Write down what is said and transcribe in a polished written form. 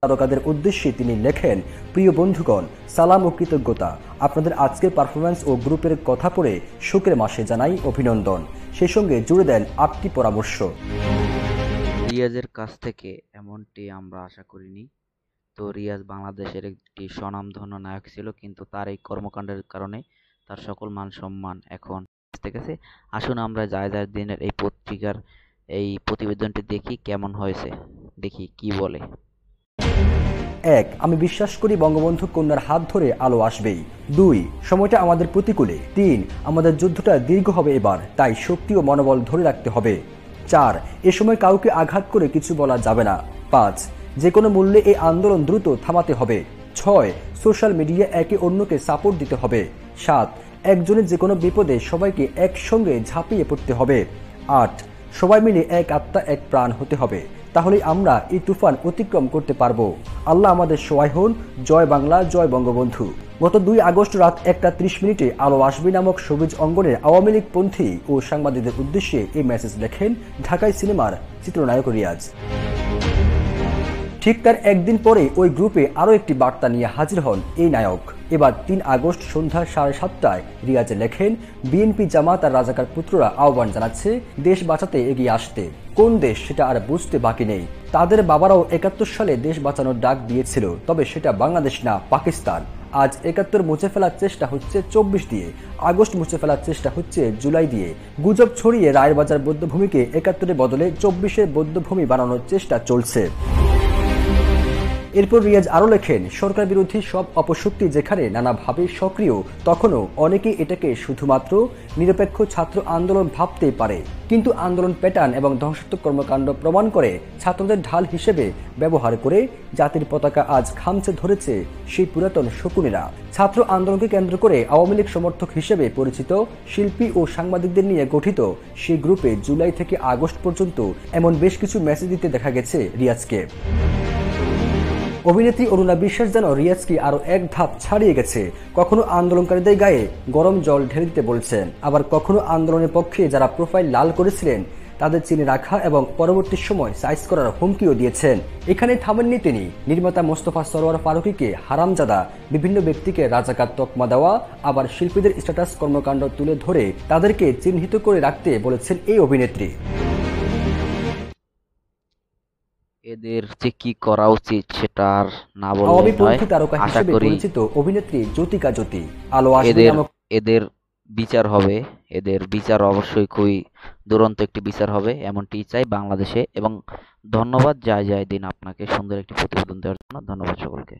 তারকাদের উদ্দেশ্যে তিনি লেখেন, প্রিয় বন্ধুগণ, সালাম ও কৃতজ্ঞতা। আপনাদের আজকের পারফরম্যান্স ও গ্রুপের কথা পড়ে শোকের মাসে জানাই অভিনন্দন। সেই সঙ্গে জুড়ে দেন 8টি পরামর্শ। রিয়াজের কাছ থেকে এমনটি আমরা আশা করিনি। তো রিয়াজ বাংলাদেশের একটি স্বনামধন্য নায়ক ছিল, কিন্তু তার এই কর্মকাণ্ডের কারণে তার সকল মান সম্মান এখন বেঁচে গেছে। আসুন আমরা যায় যায় দিনের এই পত্রিকার এই প্রতিবেদনটি দেখি কেমন হয়েছে, দেখি কি বলে। 1. আমি বিশ্বাস করি বঙ্গবন্ধু কন্যার হাত ধরে আলো আসবেই। 2. সময়টা আমাদের প্রতিকূলে। 3. আমাদের যুদ্ধটা দীর্ঘ হবে এবার, তাই শক্তি ও মনোবল ধরে রাখতে হবে। 4. এ সময় কাউকে আঘাত করে কিছু বলা যাবে না। 5. যে কোনো মূল্যে এই আন্দোলন দ্রুত থামাতে হবে। 6. সোশ্যাল মিডিয়া একে অন্যকে সাপোর্ট দিতে হবে। 7. একজনের যে কোনো বিপদে সবাইকে একসঙ্গে ঝাঁপিয়ে পড়তে হবে। 8. সবাই মিলে এক আত্মা এক প্রাণ হতে হবে, তাহলে আমরা এই তুফান অতিক্রম করতে পারবো। আল্লাহ আমাদের সহায় হন। জয় বাংলা, জয় বঙ্গবন্ধু। গত 2 আগস্ট রাত 1:30 আলো আসবে নামক সবুজ অঙ্গনের আওয়ামী লীগ পন্থী ও সাংবাদিকদের উদ্দেশ্যে এই মেসেজ লেখেন ঢাকাই সিনেমার চিত্রনায়ক রিয়াজ। ঠিক তার একদিন পরে ওই গ্রুপে আরও একটি বার্তা নিয়ে হাজির হন এই নায়ক। এবার 3 আগস্ট সন্ধ্যা 7:30 রিয়াজে লেখেন, বিএনপি জামাত আর রাজাকার পুত্ররা আহ্বান জানাচ্ছে দেশ বাঁচাতে এগিয়ে আসতে। কোন দেশ সেটা আর বুঝতে বাকি নেই। তাদের বাবারাও 71 সালে দেশ বাঁচানোর ডাক দিয়েছিল, তবে সেটা বাংলাদেশ না, পাকিস্তান। আজ 71 মুছে ফেলার চেষ্টা হচ্ছে 24 দিয়ে, আগস্ট মুছে ফেলার চেষ্টা হচ্ছে জুলাই দিয়ে। গুজব ছড়িয়ে রায়েরবাজার বৌদ্ধভূমিকে 71-এর বদলে 24-এর বৌদ্ধভূমি বানানোর চেষ্টা চলছে। এরপর রিয়াজ আরও লেখেন, সরকার বিরোধী সব অপশক্তি যেখানে নানাভাবে সক্রিয়, তখনও অনেকেই এটাকে শুধুমাত্র নিরপেক্ষ ছাত্র আন্দোলন ভাবতে পারে, কিন্তু আন্দোলন প্যাটার্ন এবং ধ্বংসাত্মক কর্মকাণ্ড প্রমাণ করে ছাত্রদের ঢাল হিসেবে ব্যবহার করে জাতির পতাকা আজ খামচে ধরেছে সেই পুরাতন শকুনেরা। ছাত্র আন্দোলনকে কেন্দ্র করে আওয়ামী লীগ সমর্থক হিসেবে পরিচিত শিল্পী ও সাংবাদিকদের নিয়ে গঠিত সেই গ্রুপে জুলাই থেকে আগস্ট পর্যন্ত এমন বেশ কিছু মেসেজ দিতে দেখা গেছে রিয়াজকে। অভিনেত্রী অরুণা বিশ্বাস যেন রিয়াজকে আরো এক ধাপ ছাড়িয়ে গেছে। কখনো আন্দোলনকারীদের গায়ে গরম জল ঢেলে দিতে বলছেন, আবার কখনো আন্দোলনের পক্ষে যারা প্রোফাইল লাল করেছিলেন তাদের চিনে রাখা এবং পরবর্তী সময় সাইজ করার হুমকিও দিয়েছেন। এখানে থামেননি তিনি। নির্মাতা মোস্তফা সরোয়ার ফারুকীকে হারামজাদা, বিভিন্ন ব্যক্তিকে রাজাকার তকমা দেওয়া, আবার শিল্পীদের স্ট্যাটাস কর্মকাণ্ড তুলে ধরে তাদেরকে চিহ্নিত করে রাখতে বলেছেন এই অভিনেত্রী। এদের যে কি করা উচিত সেটা আর না বললেই আওয়ামী নয়। পন্থী তারকা আশা হিসেবে করি পরিচিত অভিনেত্রী জ্যোতিকা জ্যোতি আলো আসবে এদের নামক এদের বিচার হবে। এদের বিচার অবশ্যই খুবই দুরন্ত একটি বিচার হবে, এমনটি চাই বাংলাদেশে। এবং ধন্যবাদ যায় যায় দিন আপনাকে সুন্দর একটি প্রতিবেদন দেওয়ার জন্য। ধন্যবাদ সকলকে।